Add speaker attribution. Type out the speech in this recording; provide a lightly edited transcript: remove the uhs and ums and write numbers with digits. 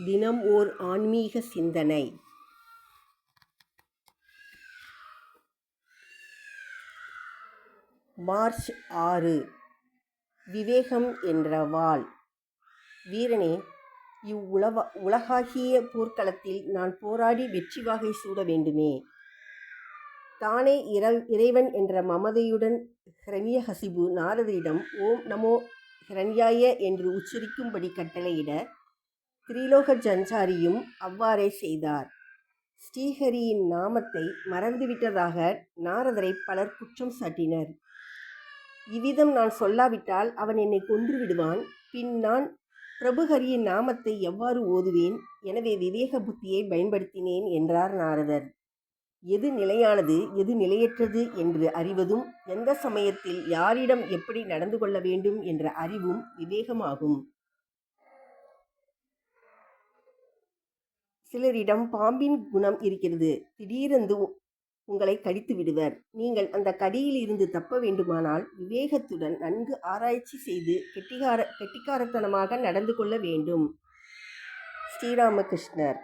Speaker 1: தினம் ஓர் ஆன்மீக சிந்தனை. மார்ச் 6. விவேகம் என்ற வாள். வீரனே, உலகாகிய போர்க்களத்தில் நான் போராடி வெற்றி வாகை சூட வேண்டுமே. தானே இறைவன் என்ற மமதையுடன் ஹிரண்யகசிபு நாரதரிடம் ஓம் நமோ ஹிரண்யாய என்று உச்சரிக்கும்படி கட்டளையிட திரிலோக சஞ்சாரியும் அவ்வாறே செய்தார். ஸ்ரீஹரியின் நாமத்தை மறந்துவிட்டதாக நாரதரை பலர் குற்றம் சாட்டினர். இவ்விதம் நான் சொல்லாவிட்டால் அவன் என்னை கொன்று விடுவான். பின் நான் பிரபுஹரியின் நாமத்தை எவ்வாறு ஓதுவேன்? எனவே விவேக புத்தியை பயன்படுத்தினேன் என்றார் நாரதர். எது நிலையானது, எது நிலையற்றது என்று அறிவதும், எந்த சமயத்தில் யாரிடம் எப்படி நடந்து கொள்ள வேண்டும் என்ற அறிவும் விவேகமாகும். சிலரிடம் பாம்பின் குணம் இருக்கிறது. திடீரென்று உங்களை கடித்து விடுவர். நீங்கள் அந்த கடியில் இருந்து தப்ப வேண்டுமானால் விவேகத்துடன் நன்கு ஆராய்ச்சி செய்து கெட்டிக்காரத்தனமாக நடந்து கொள்ள வேண்டும். ஸ்ரீராமகிருஷ்ணர்.